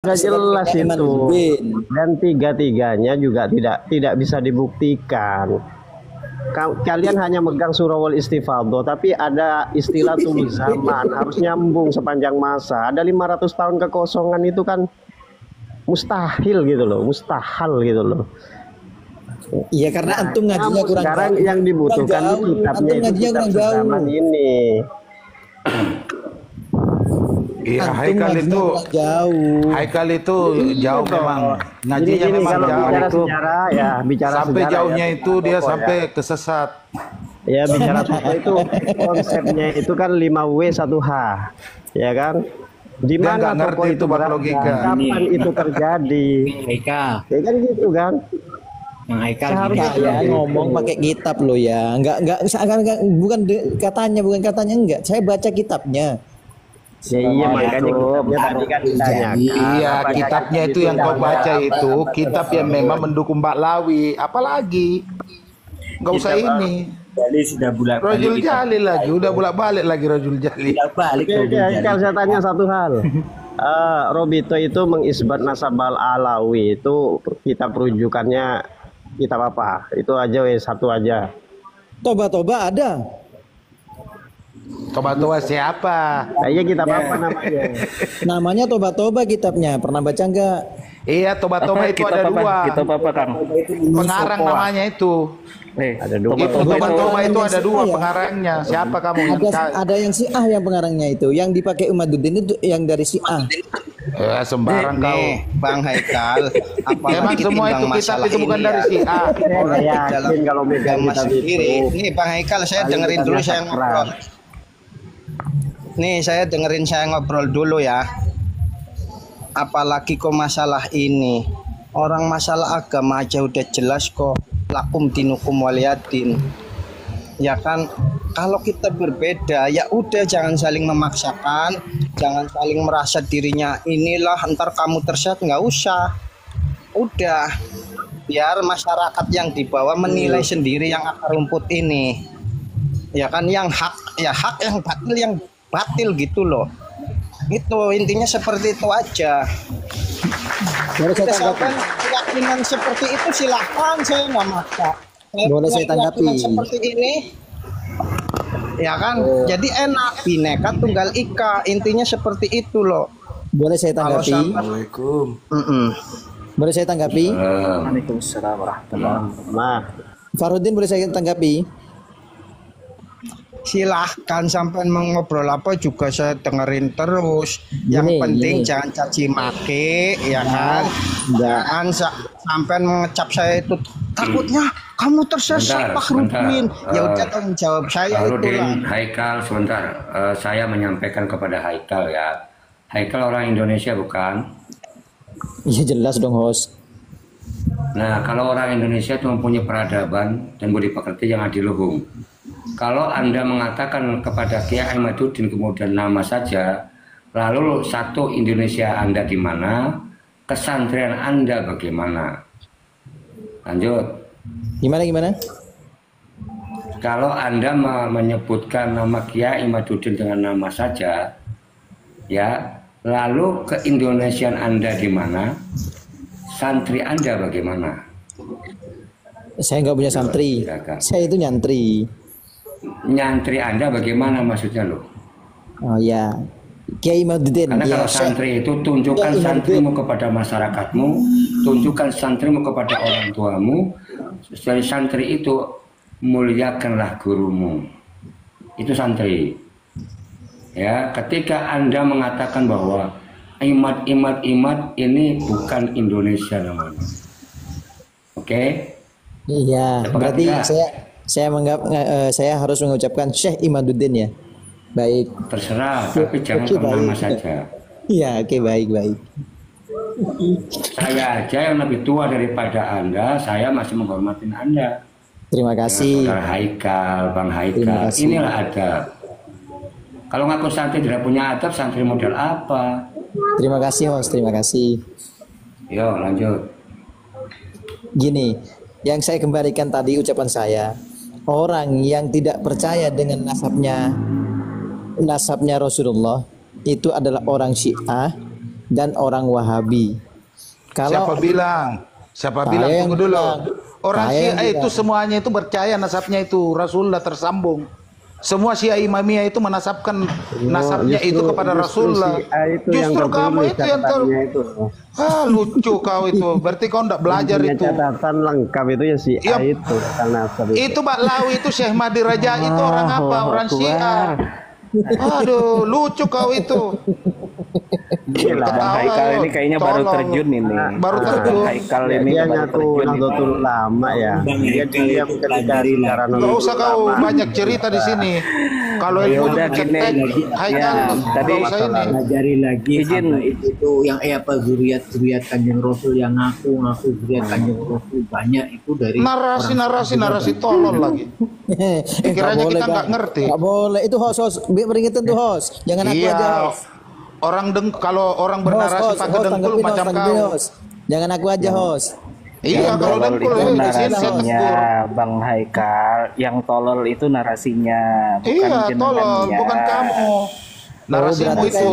Sudah jelas itu, Bin. dan tiga-tiganya juga tidak bisa dibuktikan. Kalian hanya megang surah wal istifadho, tapi ada istilah tul zaman, harus nyambung sepanjang masa. Ada 500 tahun kekosongan itu kan mustahil gitu loh, mustahil gitu loh. Iya karena antum ngajinya kurang sekarang jauh. yang dibutuhkan Kurang jauh. kitabnya Antum itu ngajinya kitab kurang jauh. sezaman ini. Iya, Antum Haikal ngajinya itu kurang jauh. Haikal itu jauh memang. Ngajinya Gini, memang kalau jauh bicara itu. sejarah ya, bicara Sampai sejarah jauhnya ya, itu dia tokoh sampai kesesat. ya bicara tokoh itu konsepnya itu kan 5W 1H, ya kan? Di Dia mana nggak ngerti tokoh itu itu bab berada, logika. kapan itu terjadi, Haikal, ya kan gitu kan? Bang Haikal Seharusnya gini. Ya ngomong pakai kitab lo ya. Enggak bukan katanya enggak. Saya baca kitabnya. Ya iya makanya kitabnya tadi kan ditanyakan. Iya, apakah kitabnya kitab itu yang kau ada baca itu kitab yang memang mendukung Mbak Lawi. Apalagi nggak usah ini. Jadi sudah bulat Rajul Jalil lagi, udah bolak-balik lagi Rajul Jalil. balik Oke, kalau saya tanya satu hal, Robito itu mengisbat nasabal alawi itu kitab rujukannya kitab apa? Itu aja wes, satu aja. Toba ada. Toba-toba siapa? Kayaknya kitab apa namanya? Namanya Toba kitabnya. Pernah baca enggak? Iya, toba-toba itu ada dua. Kita apa Kang? Pengarang namanya itu. Ada dua. Itu toba-toba itu ada dua Ya. pengarangnya. Siapa kamu yang Ada yang Syiah yang pengarangnya itu. Yang dipakai Umaduddin itu yang dari Syiah. sembarang kau. Nih, Bang Haikal, Memang apalagi semua timbang itu kitab masalah itu bukan ini dari ya. si A. Saya nggak yakin kalau megang agama kitab sendiri. itu. Nih Bang Haikal, saya Paling dengerin kitabnya dulu saya sakral. ngobrol. Nih, saya dengerin saya ngobrol dulu ya. Apalagi kok masalah ini. Orang masalah agama aja udah jelas kok. Lakum dinukum waliyadin. Ya kan, kalau kita berbeda ya udah jangan saling memaksakan, jangan saling merasa dirinya inilah ntar kamu tersesat, nggak usah. Udah biar masyarakat yang di bawah menilai sendiri yang akar rumput ini. Ya kan, yang hak ya hak, yang batil gitu loh. Itu intinya seperti itu aja. Boleh saya tanggapi? Misalkan keyakinan seperti itu silahkan, saya nggak maksa. Boleh saya tanggapi? Keyakinan seperti ini, ya kan? Jadi enak, bineka tunggal ika, intinya seperti itu loh. Boleh saya Kalau tanggapi? Assalamualaikum. Boleh saya tanggapi? Waalaikumsalam warahmatullahi wabarakatuh. Nah, Farudin boleh saya tanggapi? Silahkan sampai mengobrol apa juga saya dengerin terus. Yang Gini, penting gini. jangan caci maki, ya kan? Jangan sampai mengecap saya itu. Takutnya kamu tersesat Pak Rudin. Ya udah tanggung jawab saya itulah. Farudin, Haikal, sebentar. Saya menyampaikan kepada Haikal ya. Haikal orang Indonesia bukan? Iya jelas dong host. Nah, kalau orang Indonesia itu mempunyai peradaban dan budi pekerti yang adiluhung. Kalau Anda mengatakan kepada Kiai Ahmaduddin kemudian nama saja, lalu satu Indonesia Anda di mana, kesantrian Anda bagaimana? Lanjut. Gimana? Kalau Anda menyebutkan nama Kiai Ahmaduddin dengan nama saja, ya, lalu keindonesiaan Anda di mana? Santri Anda bagaimana? Saya nggak punya santri. Silakan. Saya itu nyantri. Nyantri Anda bagaimana maksudnya loh? Oh ya, Kiai Imaduddin. Karena Ya, kalau santri itu tunjukkan Kiai santrimu kepada masyarakatmu, tunjukkan santrimu kepada orang tuamu. Dari santri itu muliakanlah gurumu. Itu santri. Ya, ketika Anda mengatakan bahwa imat ini bukan Indonesia namanya. Oke? Iya, berarti ya. saya harus mengucapkan Syekh Imaduddin ya. Baik. Terserah, tapi jangan Oke, nama baik. saja. Iya, oke baik. Saya aja yang lebih tua daripada Anda, saya masih menghormatin Anda. Terima kasih. Saudara Haikal, Bang Terima Haikal, kasih. inilah adab. Kalau ngaku santri tidak punya adab, santri model apa? Terima kasih host, terima kasih. Yo, lanjut. Gini, yang saya kembalikan tadi ucapan saya, orang yang tidak percaya dengan nasabnya Rasulullah itu adalah orang Syiah dan orang Wahabi. Siapa bilang? Siapa bilang? Saya Tunggu yang dulu. bilang. Orang Saya yang Syiah itu bilang. semuanya itu percaya nasabnya itu Rasulullah tersambung. Semua Syiah Imamiyah itu menasabkan nasabnya itu kepada Rasulullah. Justru kamu itu yang itu. lucu kau itu. Berarti kau enggak belajar Punya itu. catatan lengkap itu ya si Iya. A itu tentang nasab itu. Itu Baklawi itu Syekh Mahdi Raja itu orang apa? Orang Syiah. Aduh, lucu kau itu. Gila. Ketawa Haikal lu. ini kayaknya baru Tolong. terjun ini. Baru terjun. Haikal ini Dia baru ngaku terjun ini. Nahdlatul Ulama ya. Dia diam ketika bicara Nggak Nahdlatul usah kau Ulama. banyak cerita di sini. Kalau Ya ilmu udah, cetek, gini. Haikal, Ya, tadi nggak usah ini. Pelajari lagi Izin. apa itu yang apa zuriat Kanjeng Rasul yang ngaku zuriat Kanjeng Rasul banyak itu dari Narasi tolol lagi. Pikirannya kita nggak ngerti. Nggak boleh. Itu host. Peringatan tuh host. Jangan aku aja Iya. host. Kalau orang bernarasi pakai dengkul tanggepin, macam tanggepin, kau. host. Jangan aku aja host. Iya, kalau Tolol dengkul itu di sini saya narasinya tegur. Bang Haikal. Yang tolol itu narasinya, bukan Iya, tolol, jenengannya. bukan kamu. Narasimu berarti itu,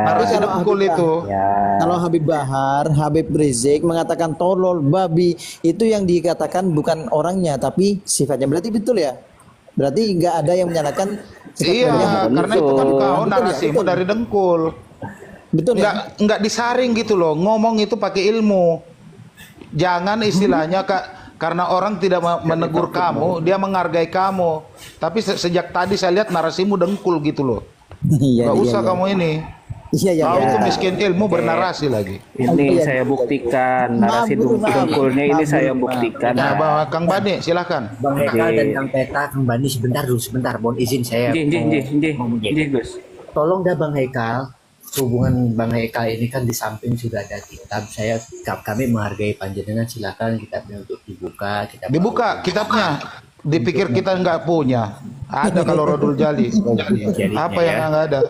narasi Kalau dengkul Habib itu. Ya. Kalau Habib Bahar, Habib Rizik mengatakan tolol, babi, itu yang dikatakan bukan orangnya tapi sifatnya. Berarti betul ya? Berarti nggak ada yang menyalahkan sifat Iya, orangnya. karena itu kan kau Betul ya, narasimu betul. dari dengkul. Betul ya? Nggak disaring gitu loh, ngomong itu pakai ilmu. Jangan istilahnya karena orang tidak menegur kamu, dia menghargai kamu. Tapi sejak tadi saya lihat narasimu dengkul gitu loh. Iya, Nggak iya, usah iya. kamu ini. Iya, iya, Kau iya. itu miskin ilmu bernarasi lagi. Ini saya buktikan narasi dengkulnya ini saya buktikan. Nah, Bang Kang Bani, silakan. Bang Eka dan Kang Peta, Kang Bani sebentar, mohon izin saya ngomong gini. Gus. Tolong dah Bang Haikal, hubungan Bang Haikal ini kan di samping sudah ada kitab. Kami menghargai panjenengan, silakan kitabnya untuk dibuka. Dibuka kitabnya. Dipikir kita nggak punya. Ada kalau Rodul Jali. Apa yang nggak ada?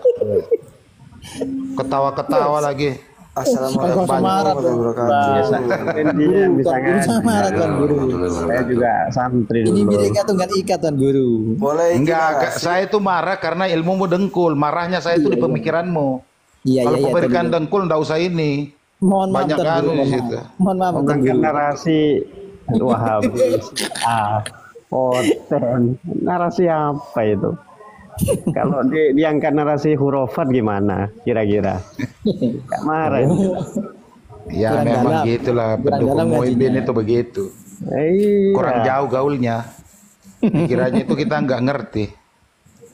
Ketawa-ketawa lagi. Assalamualaikum warahmatullahi wabarakatuh. Mungkin dia bisa Samarat, Tuan Guru. Saya juga santri Ini dulu. Bineka Tunggal Ika, Tuan Guru. Enggak, saya itu marah karena ilmumu dengkul. Marahnya saya itu di pemikiranmu. Iya, Kalau iya, iya. pemberikan Tuan Guru. dengkul nggak usah ini. Mohon maaf, Banyak Tuan anu Guru. di situ. Mohon maaf, Tuan Bukan Guru. narasi Wahabi, Poten, narasi apa itu? Kalau diangkat narasi hurufat gimana kira-kira? Gak marah. Ya Kurang memang dalam. gitulah Kurang pendukung dalam Muhyiddin ngajinya. itu begitu. Iya. Kurang jauh gaulnya. Pikirannya itu kita nggak ngerti.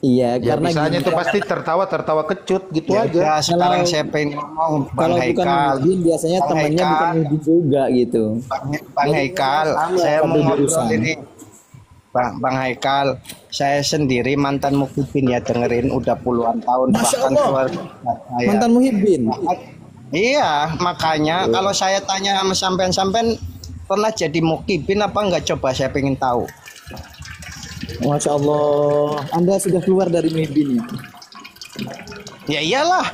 Iya, Ya karena misalnya gini, itu pasti tertawa kecut gitu aja. Ya, sekarang saya pengen ngomong Bang kalau bukan Haikal. Muhyiddin biasanya Bang temannya Haikal. bukan Muhyiddin juga gitu. Bang Haikal, saya satu mau ngobrol jurusan. ini. Bang Haikal, saya sendiri mantan Muhyiddin ya, dengerin udah puluhan tahun. Masya bahkan Allah. keluarga saya. Mantan Muhyiddin. Iya, makanya kalau saya tanya sama sampean pernah jadi Muhyiddin apa enggak, coba saya pengen tahu. Masya Allah, Anda sudah keluar dari Muhyiddin ya? Ya iyalah,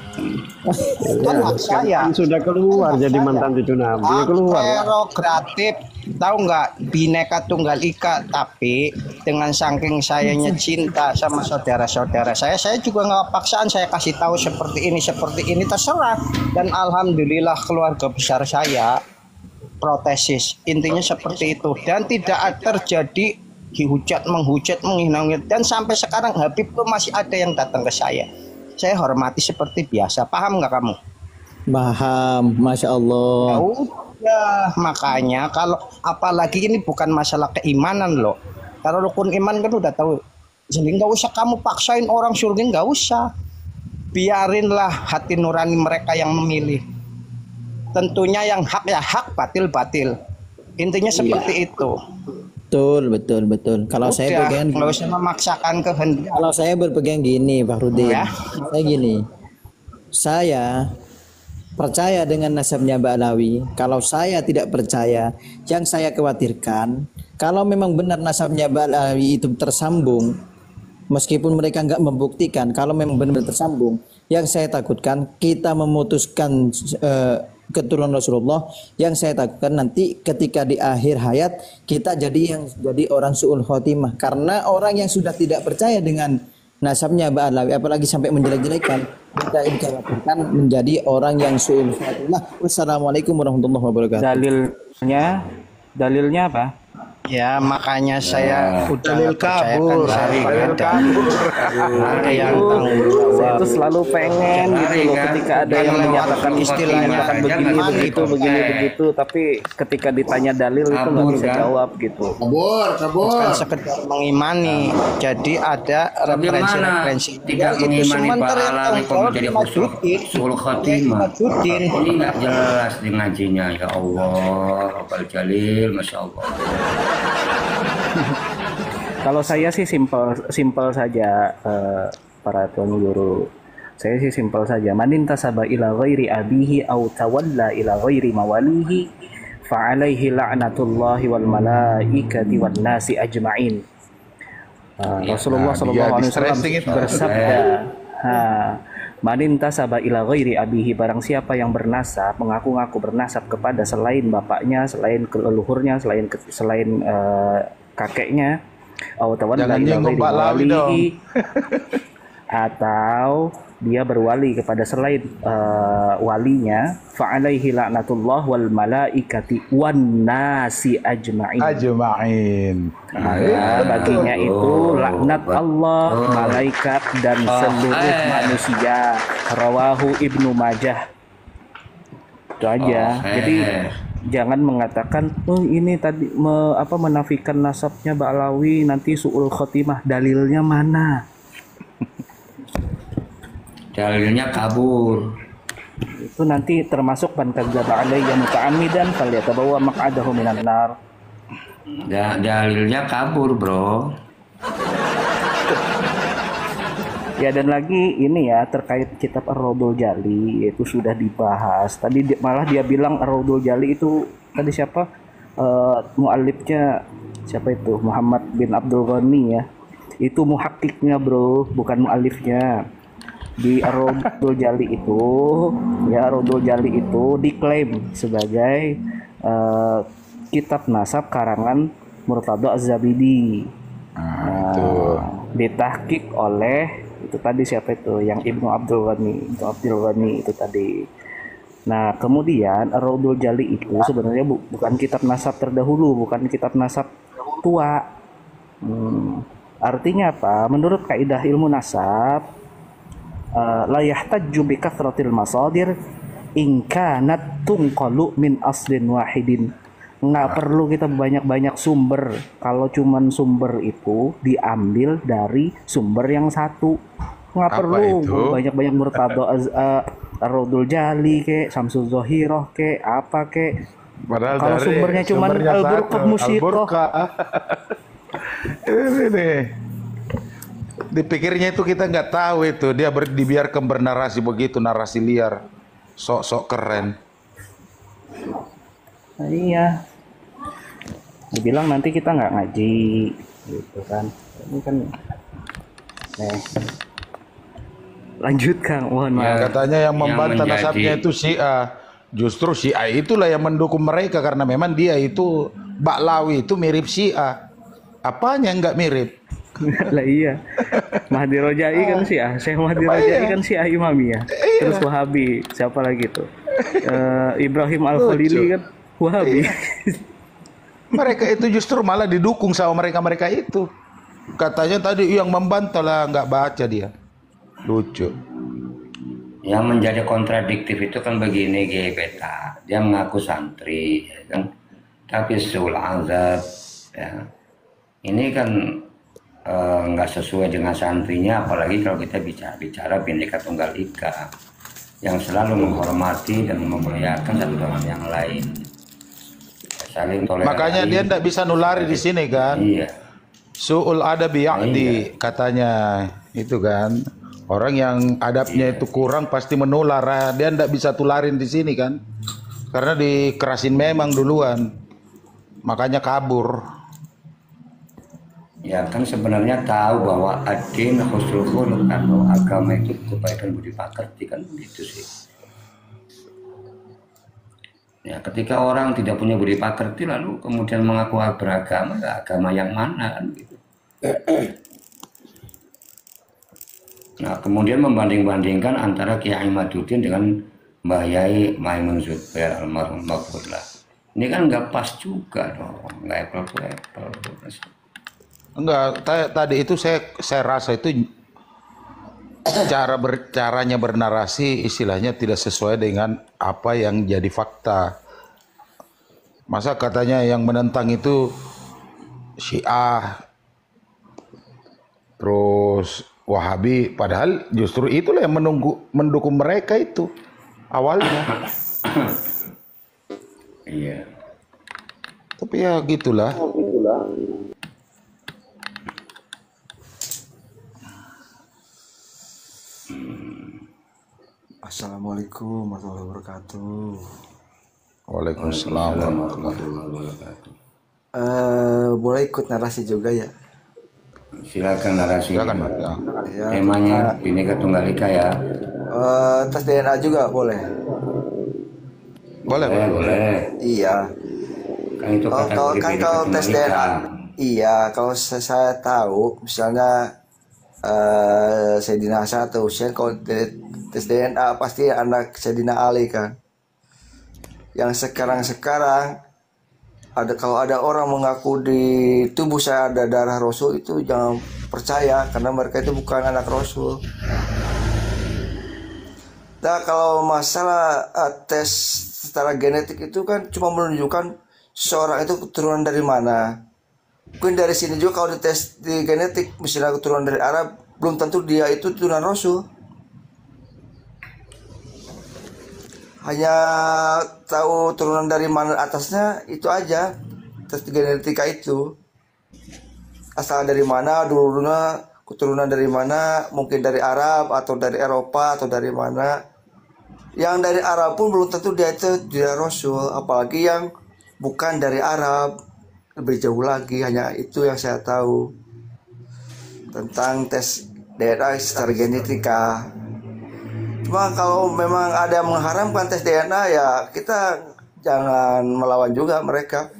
kan hak saya. Kan sudah keluar jadi mantan cucu Nabi. Ya Hak keluar. prerogatif, tahu nggak, Bineka Tunggal Ika. Tapi dengan saking sayanya cinta sama saudara-saudara saya juga nggak paksaan. Saya kasih tahu seperti ini terserah. Dan alhamdulillah keluarga besar saya protesis, intinya seperti itu, dan tidak terjadi dihujat, menghujat, menghina, dan sampai sekarang Habib tuh masih ada yang datang ke saya hormati seperti biasa. Paham nggak kamu? Paham, Masya Allah. Ya udah, makanya kalau apalagi ini bukan masalah keimanan loh. Kalau rukun iman kan udah tahu. Jadi nggak usah kamu paksain orang surga, nggak usah. Biarinlah hati nurani mereka yang memilih. Tentunya yang hak ya hak, batil batil. Intinya seperti itu. Betul. Kalau saya berpegang, Nggak usah memaksakan kehendak. kalau saya berpegang gini, Pak Rudin. Ya. Saya gini, saya percaya dengan nasabnya Mbak Alawi. Kalau saya tidak percaya, yang saya khawatirkan, kalau memang benar nasabnya Mbak Alawi itu tersambung, meskipun mereka nggak membuktikan, kalau memang benar tersambung, yang saya takutkan kita memutuskan keturunan Rasulullah, yang saya takutkan nanti ketika di akhir hayat kita jadi orang su'ul khotimah, karena orang yang sudah tidak percaya dengan nasabnya Mbak Alawi, apalagi sampai menjelek-jelekan, kita dikhawatirkan menjadi orang yang su'ul khatimah. Wassalamualaikum warahmatullahi wabarakatuh. Dalilnya apa? Ya makanya saya udah Dalil kabur. Dalil kabur. ada yang Itu tanggung saya jawab. tuh selalu pengen gitu loh kan? ketika ada yang Bukan menyatakan lewat istilahnya menyatakan begini aja, begitu kan? begini begitu, tapi ketika ditanya dalil itu nggak Kabur, bisa kan? jawab gitu. Bukan sekedar mengimani, jadi ada Bagaimana referensi-referensi. tidak Itu mengimani sementara Pak yang Alawi kok tanggung menjadi jawab usul khotimah? Majuddin. Ini nggak jelas di ngajinya, ya Allah, Rabbal Jalil, Masya Allah. Kalau saya sih simpel saja, para tuan guru. Saya sih simpel saja. Manin tasaba ila ghairi abihi au tawalla ila ghairi mawalihi fa alaihi la'natullahi wal malaikati wan nasi ajma'in. Rasulullah sallallahu alaihi wasallam stressing itu. bersabda, manin tasaba ila ghairi abihi, barang siapa yang bernasab, mengaku-ngaku bernasab kepada selain bapaknya, selain leluhurnya, selain kakeknya, atau tawalla Jangan ila nyinggung ghairi Pak Lawi dong. walihi, atau dia berwali kepada selain walinya, fa'alaihi la'natullah wal malaikati wan nasi ajma'in. Ajma'in. Maka baginya itu laknat Allah, malaikat dan seluruh manusia. Rawahu Ibnu Majah. Itu aja. Jadi jangan mengatakan ini tadi menafikan nasabnya Mbak Alawi nanti su'ul khotimah. Dalilnya mana? Dalilnya kabur. Itu nanti termasuk man kadzdzaba alayya muta'ammidan falyatabawa maq'adahu minan nar. Dalilnya kabur, bro. Ya, dan lagi ini ya terkait kitab Ar-Raudhul Jali itu sudah dibahas. Tadi malah dia bilang Ar-Raudhul Jali itu tadi siapa? Muallifnya siapa itu? Muhammad bin Abdul Ghani ya. Itu muhakkiknya, bro, bukan muallifnya. Di Ar-Raudhul Jali itu, ya Ar-Raudhul Jali itu diklaim sebagai kitab nasab karangan Murtada Az-Zabidi. Ditahqiq oleh itu tadi siapa itu, yang Ibnu Abdul Ghani itu tadi. Nah kemudian Ar-Raudhul Jali itu sebenarnya bukan kitab nasab terdahulu, bukan kitab nasab tua. Artinya apa? Menurut kaidah ilmu nasab, la yahtajju bi kathratil masadir in kanat tunqalu min aslin wahidin. Nggak perlu kita banyak-banyak sumber kalau cuman sumber itu diambil dari sumber yang satu. Nggak Apa perlu itu? banyak-banyak Murtada Ar-Raudhul Jali ke Samsul Zohiroh ke apa ke. Padahal Kalau dari sumbernya cuman sumbernya Al-Burqah satu, Musyikoh. Al-Burqah. Ini nih. Dipikirnya itu kita nggak tahu itu dia dibiarkan bernarasi begitu, narasi liar, sok-sok keren. Nah, iya. Dibilang nanti kita nggak ngaji, gitu kan? Ini kan, lanjut Kang, mohon maaf. Katanya yang membantah menjadi- nasabnya itu Syiah. Justru Syiah itulah yang mendukung mereka karena memang dia itu Baklawi itu mirip Syiah. Apanya yang nggak mirip? Lah iya, Mahdi Rojai kan Syiah, Syekh Mahdi Rojai kan Syiah Imamiyah. Terus Wahabi, siapa lagi tuh? Ibrahim Al-Khalili kan Wahabi. Mereka itu justru malah didukung sama mereka-mereka itu. Katanya tadi yang membantah lah, nggak baca dia. Lucu. Yang menjadi kontradiktif itu kan begini, Beta. Dia mengaku santri, ya kan? Tapi sul azab, ya. Ini kan nggak sesuai dengan santrinya, apalagi kalau kita bicara Bhinneka Tunggal Ika yang selalu menghormati dan memuliakan satu dengan yang lain, saling toleransi. Makanya dia tidak bisa nulari di sini kan. Iya. Su'ul adabi ya'di katanya itu kan. Orang yang adabnya itu kurang pasti menular. Dia tidak bisa tularin di sini kan. Karena dikerasin memang duluan. Makanya kabur. Ya kan sebenarnya tahu bahwa ad-din husnul khuluq, atau agama itu kebaikan budi pekerti, kan begitu sih. Ya ketika orang tidak punya budi pekerti lalu kemudian mengaku beragama, ya agama yang mana kan gitu. Nah, kemudian membanding-bandingkan antara Kiai Imaduddin dengan Mbah Yai Maimun Zubair almarhum Maghfurlah. Ini kan nggak pas juga dong, nggak apple to apple. Enggak, tadi itu saya rasa itu caranya bernarasi istilahnya tidak sesuai dengan apa yang jadi fakta. Masa katanya yang menentang itu Syiah, terus Wahabi, padahal justru itulah yang mendukung mereka itu awalnya. Iya. Tapi ya gitulah. Assalamualaikum warahmatullahi wabarakatuh. Waalaikumsalam warahmatullahi wabarakatuh. Boleh ikut narasi juga ya? Silakan narasi. Silakan, Mas. Ya, Temanya Bhinneka Tunggal Ika ya. tes DNA juga boleh? Boleh, boleh. Boleh. Iya. Kan itu Kalau kategori kan Bhinneka kalau Tunggal tes Ika. DNA, iya. Kalau saya tahu, misalnya Sayyidina Hasan atau Husain, kalau tes DNA pasti anak Sayyidina Ali kan. Yang sekarang kalau ada orang mengaku di tubuh saya ada darah Rasul, itu jangan percaya karena mereka itu bukan anak Rasul. Nah, kalau masalah tes secara genetik itu kan cuma menunjukkan seseorang itu keturunan dari mana. Mungkin dari sini juga kalau dites di genetik, misalnya keturunan dari Arab, belum tentu dia itu keturunan Rasul. Hanya tahu turunan dari mana atasnya itu aja, tes genetika itu. Asal dari mana, dulunya keturunan dari mana, mungkin dari Arab atau dari Eropa atau dari mana. Yang dari Arab pun belum tentu dia itu dia Rasul, apalagi yang bukan dari Arab. Lebih jauh lagi, hanya itu yang saya tahu tentang tes DNA secara genetika. Cuma kalau memang ada yang mengharamkan tes DNA, ya kita jangan melawan juga mereka.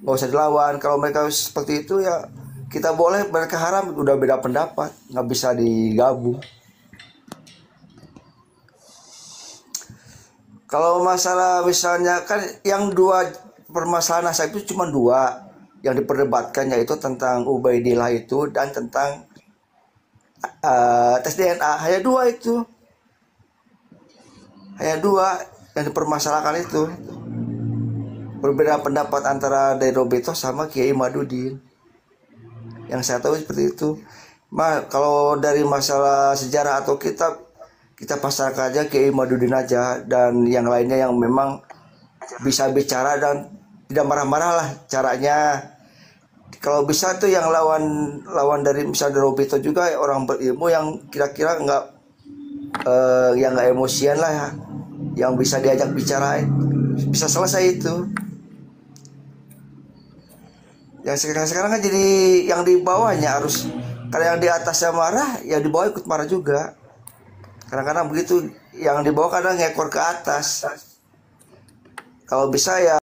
Nggak usah dilawan. Kalau mereka seperti itu ya kita boleh, mereka haram, udah beda pendapat, nggak bisa digabung. Kalau masalah misalnya kan yang dua permasalahan nasab itu cuma dua yang diperdebatkan, yaitu tentang Ubaidillah itu dan tentang tes DNA. Hanya dua itu. Hanya dua yang dipermasalahkan itu. Berbeda pendapat antara Dai Robito sama Kiai Imaduddin. Yang saya tahu seperti itu. Kalau dari masalah sejarah atau kitab, kita pasrahkan aja Kiai Imaduddin aja, dan yang lainnya yang memang bisa bicara dan tidak marah-marah lah caranya. Kalau bisa tuh yang lawan dari misalnya Robito juga orang berilmu yang kira-kira yang nggak emosian lah ya, yang bisa diajak bicara, bisa selesai itu. Yang sekarang kan jadi yang di bawahnya harus, kalau yang di atasnya marah, yang di bawah ikut marah juga. Kadang-kadang begitu, yang di bawah kadang ngekor ke atas. Kalau bisa ya